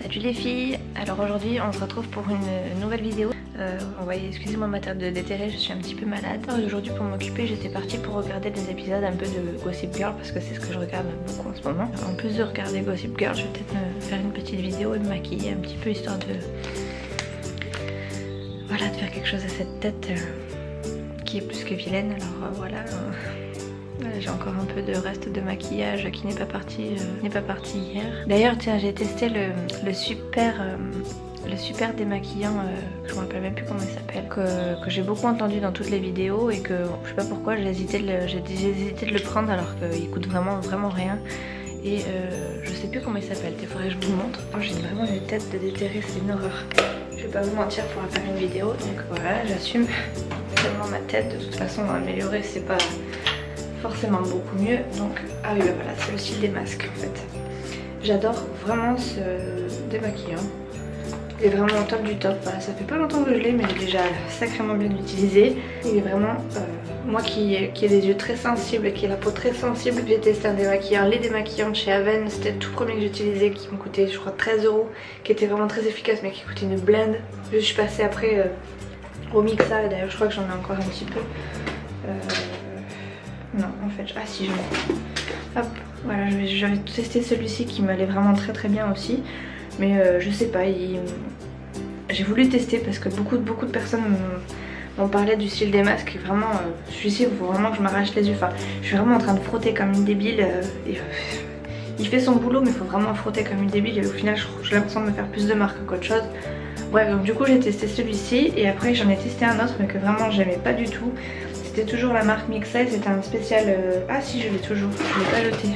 Salut les filles. Alors aujourd'hui on se retrouve pour une nouvelle vidéo. Excusez-moi ma tête de déterrer, je suis un petit peu malade. Aujourd'hui pour m'occuper j'étais partie pour regarder des épisodes un peu de Gossip Girl parce que c'est ce que je regarde beaucoup en ce moment. En plus de regarder Gossip Girl, je vais peut-être me faire une petite vidéo et me maquiller un petit peu histoire de... Voilà, de faire quelque chose à cette tête qui est plus que vilaine. Alors voilà, j'ai encore un peu de reste de maquillage qui n'est pas parti hier. D'ailleurs tiens, j'ai testé le super démaquillant, je me rappelle même plus comment il s'appelle, que j'ai beaucoup entendu dans toutes les vidéos et que je sais pas pourquoi j'ai hésité de le prendre alors qu'il coûte vraiment rien. Et je sais plus comment il s'appelle, il faudrait que je vous le montre. Oh, j'ai vraiment une tête de déterré, c'est une horreur. Je vais pas vous mentir pour faire une vidéo, donc voilà, j'assume tellement ma tête. De toute façon, améliorer c'est pas forcément beaucoup mieux. Donc, ah oui, bah voilà, c'est le style des masques en fait. J'adore vraiment ce démaquillant. Il est vraiment au top du top. Voilà, ça fait pas longtemps que je l'ai, mais il est déjà sacrément bien utilisé. Il est vraiment, moi qui ai des yeux très sensibles et qui ai la peau très sensible, j'ai testé un démaquillant, les démaquillants de chez Aven. C'était le tout premier que j'utilisais qui me coûtait je crois 13 €, qui était vraiment très efficace mais qui coûtait une blinde. Je suis passée après au Mixa, et d'ailleurs je crois que j'en ai encore un petit peu. Non en fait, ah si j'en ai. Hop, voilà, j'avais testé celui-ci qui m'allait vraiment très bien aussi. Mais je sais pas, j'ai voulu tester parce que beaucoup de personnes m'ont parlé du style des masques. Et vraiment, celui-ci, il faut vraiment que je m'arrache les yeux. Enfin, je suis vraiment en train de frotter comme une débile. Il fait son boulot, mais il faut vraiment frotter comme une débile. Et au final, j'ai l'impression de me faire plus de marques qu'autre chose. Bref, donc du coup, j'ai testé celui-ci. Et après, j'en ai testé un autre, mais que vraiment, j'aimais pas du tout. C'était toujours la marque Mixa. C'était un spécial... Ah si, je l'ai toujours. Je l'ai pas jeté.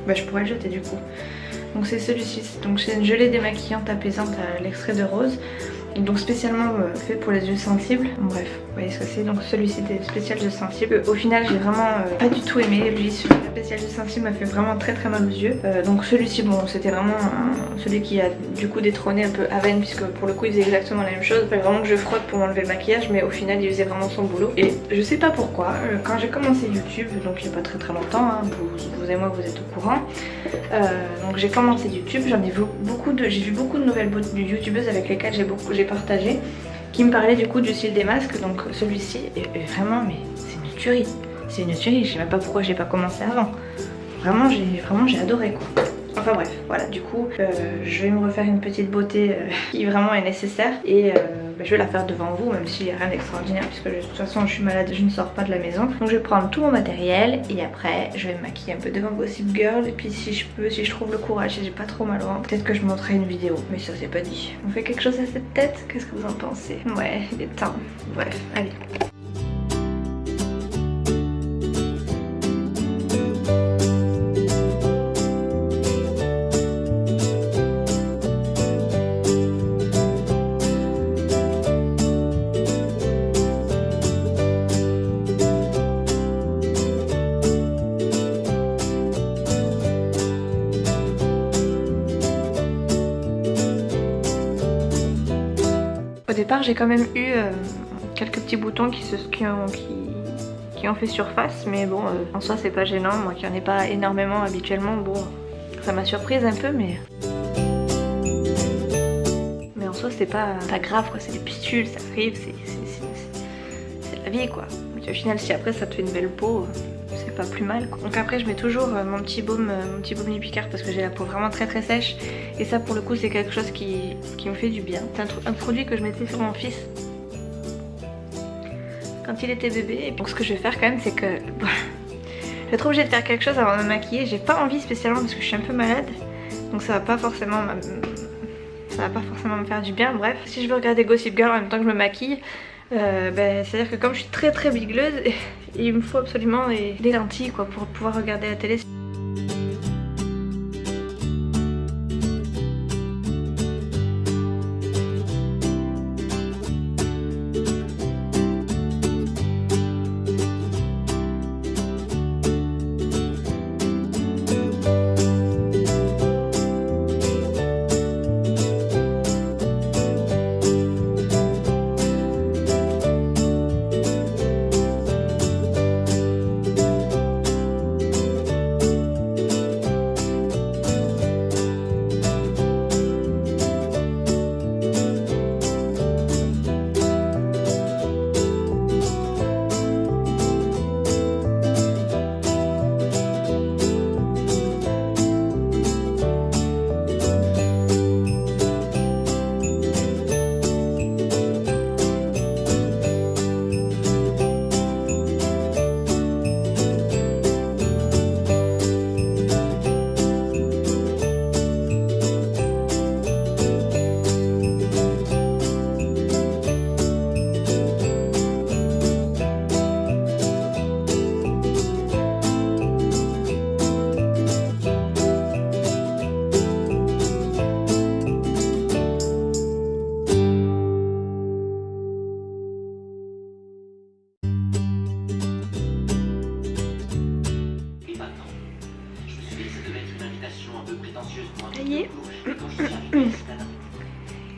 Bah, je pourrais le jeter du coup. Donc c'est celui-ci, donc c'est une gelée démaquillante apaisante à l'extrait de rose. Donc spécialement fait pour les yeux sensibles. Bref, vous voyez ce que c'est. Donc celui-ci était spécial yeux sensibles. Au final j'ai vraiment pas du tout aimé. Lui, celui spécial yeux sensibles m'a fait vraiment très mal aux yeux. Donc celui-ci, bon, c'était vraiment celui qui a du coup détrôné un peu Aven, puisque pour le coup il faisait exactement la même chose. Il fallait vraiment que je frotte pour m'enlever le maquillage, mais au final il faisait vraiment son boulot. Et je sais pas pourquoi, quand j'ai commencé YouTube, donc il n'y a pas très longtemps, hein, vous et moi vous êtes au courant. Donc j'ai commencé YouTube, j'ai vu beaucoup de nouvelles youtubeuses avec lesquelles j'ai partagé, qui me parlaient du coup du style des masques. Donc celui-ci est vraiment, mais c'est une tuerie, je sais même pas pourquoi j'ai pas commencé avant. Vraiment j'ai adoré quoi. Enfin bref, voilà, du coup je vais me refaire une petite beauté qui vraiment est nécessaire. Et je vais la faire devant vous, même s'il n'y a rien d'extraordinaire, puisque de toute façon je suis malade, je ne sors pas de la maison. Donc je vais prendre tout mon matériel et après je vais me maquiller un peu devant Gossip Girl. Et puis si je trouve le courage, si j'ai pas trop mal au ventre, peut-être que je montrerai une vidéo, mais ça c'est pas dit. On fait quelque chose à cette tête? Qu'est-ce que vous en pensez? Ouais, il est temps. Bref, allez. Au départ j'ai quand même eu quelques petits boutons qui ont fait surface, mais bon en soi c'est pas gênant, moi qui en ai pas énormément habituellement. Bon, ça m'a surprise un peu, mais en soi c'est pas grave quoi, c'est des pustules, ça arrive, c'est la vie quoi. Mais au final si après ça te fait une belle peau, c'est pas plus mal quoi. Donc après je mets toujours mon petit baume Lipicard parce que j'ai la peau vraiment très sèche. Et ça pour le coup c'est quelque chose qui me fait du bien. C'est un produit que je mettais sur mon fils quand il était bébé. Et donc ce que je vais faire quand même c'est que je vais être obligée de faire quelque chose avant de me maquiller. J'ai pas envie spécialement parce que je suis un peu malade. Donc ça va pas forcément me faire du bien. Bref, si je veux regarder Gossip Girl en même temps que je me maquille, c'est à dire que comme je suis très bigleuse, il me faut absolument des lentilles quoi pour pouvoir regarder la télé.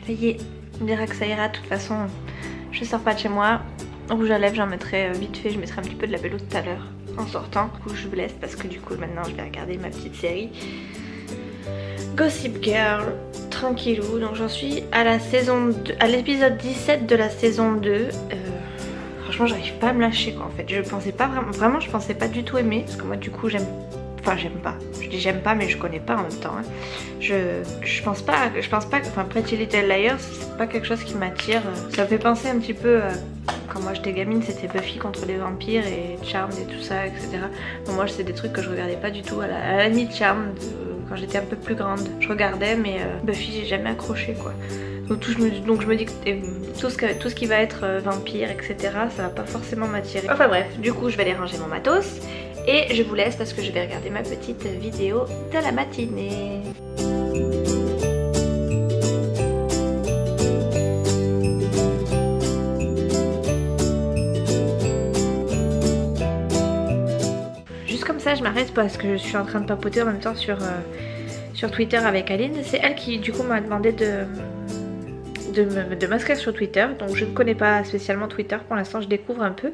Ça y est, on dirait que ça ira. De toute façon, je sors pas de chez moi. Rouge à lèvres, j'en mettrai vite fait. Je mettrai un petit peu de labello tout à l'heure en sortant. Du coup, je vous laisse parce que du coup, maintenant, je vais regarder ma petite série Gossip Girl, tranquillou. Donc j'en suis à la saison 2, à l'épisode 17 de la saison 2. Franchement, j'arrive pas à me lâcher quoi en fait. Je pensais pas vraiment, je pensais pas du tout aimer. Parce que moi du coup j'aime pas. Je dis j'aime pas mais je connais pas en même temps. Hein. Je pense pas, enfin Pretty Little Liars, c'est pas quelque chose qui m'attire. Ça me fait penser un petit peu quand moi j'étais gamine, c'était Buffy contre les vampires et Charmed et tout ça, etc. Bon, moi c'est des trucs que je regardais pas du tout. À la limite Charmed, quand j'étais un peu plus grande, je regardais mais Buffy j'ai jamais accroché quoi. Donc je me dis que tout ce qui va être vampire, etc. ça va pas forcément m'attirer. Enfin bref, du coup je vais aller ranger mon matos et je vous laisse parce que je vais regarder ma petite vidéo de la matinée. Juste comme ça je m'arrête parce que je suis en train de papoter en même temps sur Twitter avec Aline. C'est elle qui du coup m'a demandé de m'inscrire sur Twitter. Donc je ne connais pas spécialement Twitter pour l'instant, je découvre un peu.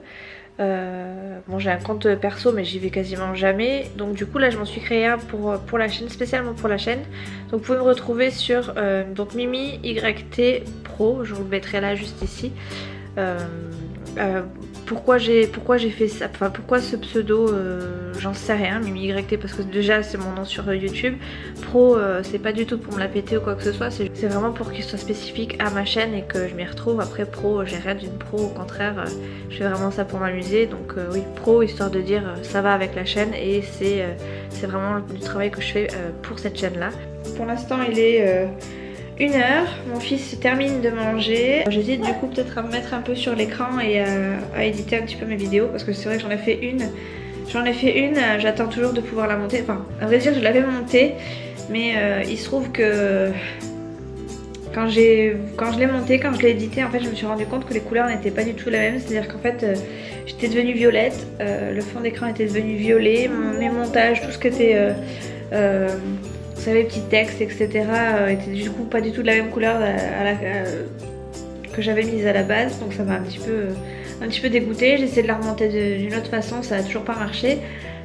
Bon j'ai un compte perso mais j'y vais quasiment jamais. Donc du coup là je m'en suis créé un pour la chaîne, spécialement pour la chaîne. Donc vous pouvoi me retrouver sur donc Mimi YT Pro, je vous le mettrai là juste ici. Pourquoi j'ai fait ça, enfin pourquoi ce pseudo, j'en sais rien, Mimi YT parce que déjà c'est mon nom sur YouTube. Pro c'est pas du tout pour me la péter ou quoi que ce soit, c'est vraiment pour qu'il soit spécifique à ma chaîne et que je m'y retrouve. Après pro, j'ai rien d'une pro, au contraire je fais vraiment ça pour m'amuser. Donc oui pro histoire de dire ça va avec la chaîne et c'est vraiment du travail que je fais pour cette chaîne là. Pour l'instant il est 1h, mon fils termine de manger. J'hésite du coup peut-être à me mettre un peu sur l'écran et à éditer un petit peu mes vidéos parce que c'est vrai que j'en ai fait une, j'attends toujours de pouvoir la monter. Enfin, à vrai dire je l'avais montée mais il se trouve que quand je l'ai montée, quand je l'ai édité, en fait je me suis rendu compte que les couleurs n'étaient pas du tout la même. C'est-à-dire qu'en fait j'étais devenue violette, le fond d'écran était devenu violet, mes montages, tout ce qui était vous savez, petits textes, etc. étaient du coup pas du tout de la même couleur que j'avais mise à la base. Donc ça m'a un petit peu dégoûtée. J'ai essayé de la remonter d'une autre façon, ça a toujours pas marché.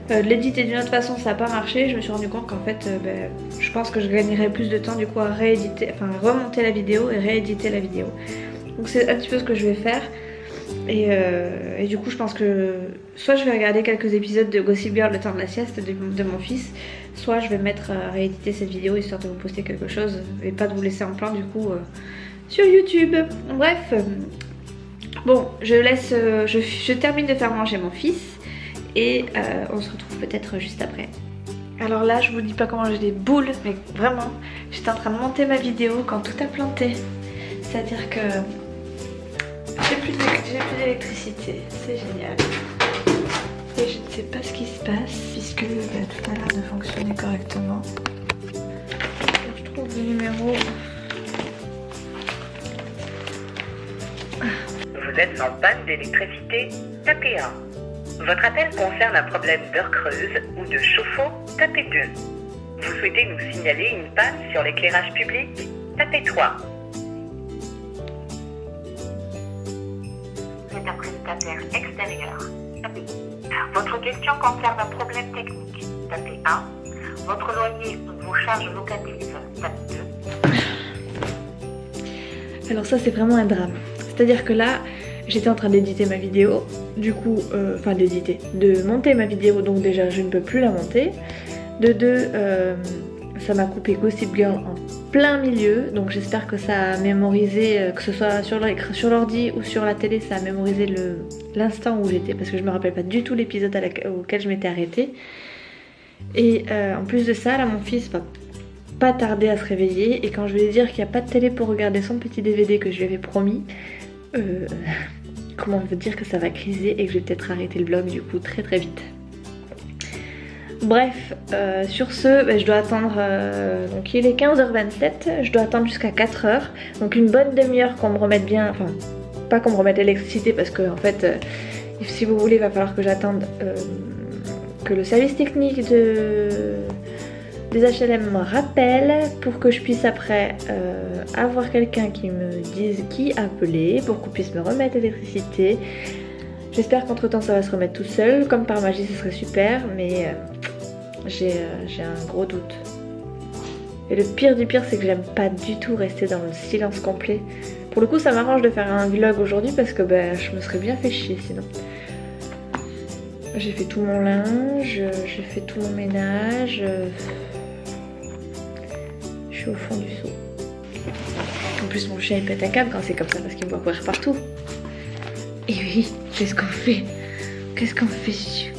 De l'éditer d'une autre façon, ça a pas marché. Je me suis rendu compte qu'en fait, je pense que je gagnerais plus de temps du coup à rééditer, enfin remonter la vidéo et rééditer la vidéo. Donc c'est un petit peu ce que je vais faire. Et du coup je pense que soit je vais regarder quelques épisodes de Gossip Girl le temps de la sieste de mon fils, soit je vais me mettre à rééditer cette vidéo histoire de vous poster quelque chose et pas de vous laisser en plan du coup sur YouTube. Bref, bon je termine de faire manger mon fils et on se retrouve peut-être juste après. Alors là je vous dis pas comment j'ai des boules, mais vraiment j'étais en train de monter ma vidéo quand tout a planté. C'est à dire que j'ai plus d'électricité, c'est génial. Et je ne sais pas ce qui se passe puisque tout a l'air de fonctionner correctement. Je trouve le numéro. Vous êtes en panne d'électricité, tapez 1. Votre appel concerne un problème d'heure creuse ou de chauffe-eau, tapez 2. Vous souhaitez nous signaler une panne sur l'éclairage public, tapez 3. C'est un prestataire extérieur, tapez 1. Votre question concerne un problème technique, tapez 1. Votre loyer ou vos charges locatives, tapez 2. Alors ça c'est vraiment un drame. C'est-à-dire que là, j'étais en train d'éditer ma vidéo, du coup, de monter ma vidéo, donc déjà je ne peux plus la monter. De deux, ça m'a coupé Gossip Girl en plein milieu, donc j'espère que ça a mémorisé, que ce soit sur l'ordi ou sur la télé, ça a mémorisé l'instant où j'étais, parce que je me rappelle pas du tout l'épisode auquel je m'étais arrêtée. Et en plus de ça, là mon fils va pas tarder à se réveiller, et quand je vais lui dire qu'il n'y a pas de télé pour regarder son petit DVD que je lui avais promis, comment on veut dire que ça va criser et que je vais peut-être arrêter le vlog du coup très très vite. Bref, sur ce, je dois attendre, donc il est 15h27, je dois attendre jusqu'à 4h, donc une bonne demi-heure qu'on me remette bien, enfin pas qu'on me remette l'électricité parce que en fait, si vous voulez, il va falloir que j'attende que le service technique des Les HLM me rappellent pour que je puisse après avoir quelqu'un qui me dise qui appeler pour qu'on puisse me remettre l'électricité. J'espère qu'entre temps ça va se remettre tout seul, comme par magie ce serait super, mais j'ai un gros doute. Et le pire du pire, c'est que j'aime pas du tout rester dans le silence complet. Pour le coup ça m'arrange de faire un vlog aujourd'hui parce que je me serais bien fait chier sinon. J'ai fait tout mon linge, j'ai fait tout mon ménage. Je suis au fond du seau. En plus mon chien il pète un câble quand c'est comme ça parce qu'il me voit courir partout. Et oui, qu'est-ce qu'on fait? Qu'est-ce qu'on fait Zizu?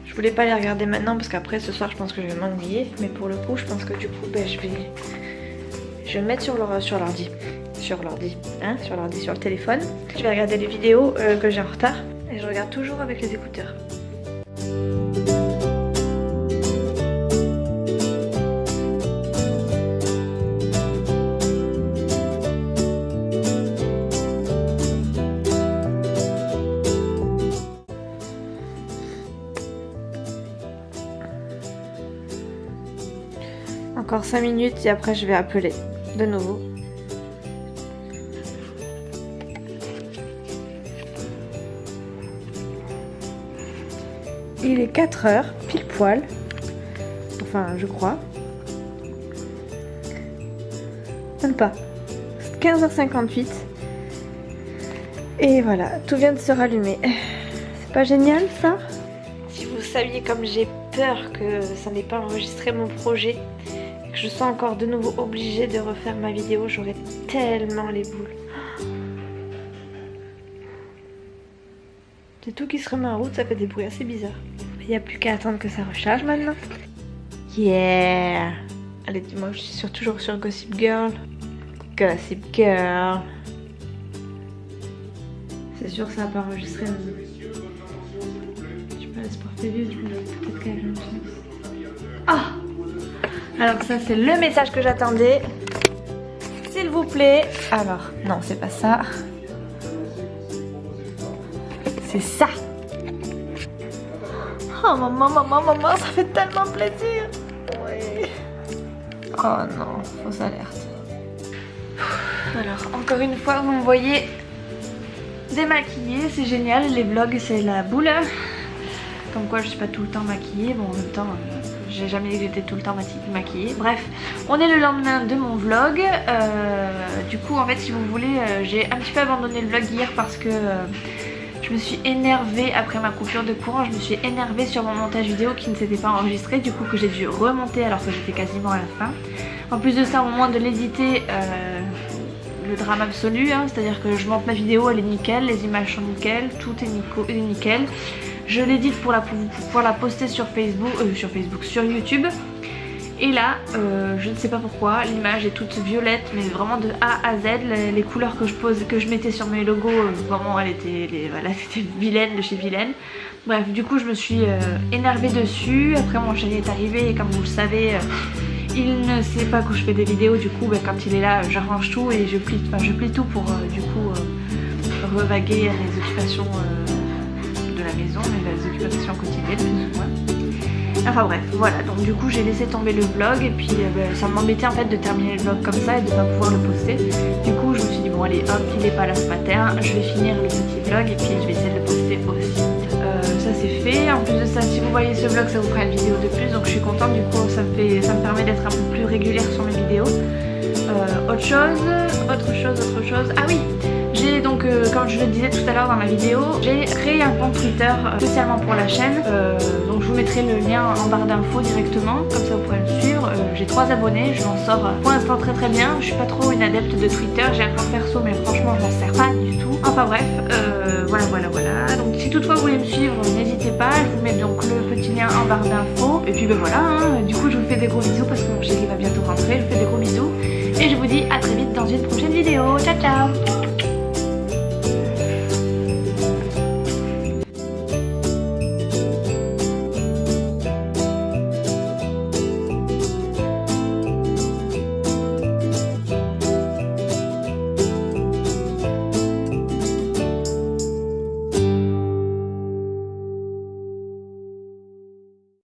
Je voulais pas les regarder maintenant parce qu'après ce soir je pense que je vais m'ennuyer. Mais pour le coup je pense que du coup je vais me mettre sur l'ordi. Sur le téléphone. Je vais regarder les vidéos que j'ai en retard. Et je regarde toujours avec les écouteurs. Encore 5 minutes et après je vais appeler de nouveau. Il est 4 h pile poil. Enfin je crois. Même pas. 15h58. Et voilà, tout vient de se rallumer. C'est pas génial ça? Si vous saviez comme j'ai peur que ça n'ait pas enregistré mon projet, que je sois encore de nouveau obligée de refaire ma vidéo, j'aurais tellement les boules. C'est tout qui se remet en route, ça fait des bruits assez bizarres. Il n'y a plus qu'à attendre que ça recharge maintenant. Yeah! Allez, dis-moi, je suis toujours sur Gossip Girl. Gossip Girl. C'est sûr que ça n'a pas enregistré. Je sais pas, l'espoir fait vieux, peut-être qu'elle a une chance. Ah! Alors ça c'est le message que j'attendais. S'il vous plaît. Alors, non, c'est pas ça. C'est ça. Oh maman, ça fait tellement plaisir. Oui. Oh non, fausse alerte. Alors, encore une fois, vous me voyez démaquillée, c'est génial. Les vlogs, c'est la boule. Comme quoi, je suis pas tout le temps maquillée. Bon, en même temps, j'ai jamais dit que j'étais tout le temps maquillée. Bref, on est le lendemain de mon vlog. Du coup, en fait, si vous voulez, j'ai un petit peu abandonné le vlog hier parce que je me suis énervée après ma coupure de courant. Je me suis énervée sur mon montage vidéo qui ne s'était pas enregistré. Du coup, que j'ai dû remonter alors que j'étais quasiment à la fin. En plus de ça, au moment de l'éditer, le drame absolu, hein, c'est-à-dire que je monte ma vidéo, elle est nickel, les images sont nickel, tout est nickel. Je l'édite pour pouvoir la poster sur sur YouTube. Et là, je ne sais pas pourquoi, l'image est toute violette, mais vraiment de A à Z. Les couleurs que je mettais sur mes logos, vraiment, c'était vilaine de chez vilaine. Bref, du coup, je me suis énervée dessus. Après, mon chéri est arrivé et comme vous le savez, il ne sait pas que je fais des vidéos. Du coup, quand il est là, j'arrange tout et je plie tout pour du coup revaguer à mes occupations de la maison, mes occupations quotidiennes plus ou moins. Enfin bref, voilà, donc du coup j'ai laissé tomber le vlog et puis ça m'embêtait en fait de terminer le vlog comme ça et de ne pas pouvoir le poster. Du coup je me suis dit bon allez hop, il n'est pas là ce matin, je vais finir le petit vlog et puis je vais essayer de le poster aussi. Ça c'est fait, en plus de ça si vous voyez ce vlog ça vous fera une vidéo de plus, donc je suis contente, du coup ça me permet d'être un peu plus régulière sur mes vidéos. Autre chose, ah oui, j'ai donc comme je le disais tout à l'heure dans ma vidéo, j'ai créé un compte Twitter spécialement pour la chaîne, donc je vous mettrai le lien en barre d'infos directement, comme ça vous pourrez le suivre. j'ai 3 abonnés, je m'en sors pour l'instant très bien. Je suis pas trop une adepte de Twitter, j'ai un compte perso mais franchement je m'en sers pas du tout. Enfin bref, voilà. Donc si toutefois vous voulez me suivre, n'hésitez pas, je vous mets donc le petit lien en barre d'infos. Et puis ben voilà, hein. Du coup je vous fais des gros bisous parce que mon chéri va bientôt rentrer, je vous fais des gros bisous. Et je vous dis à très vite dans une prochaine vidéo. Ciao ciao.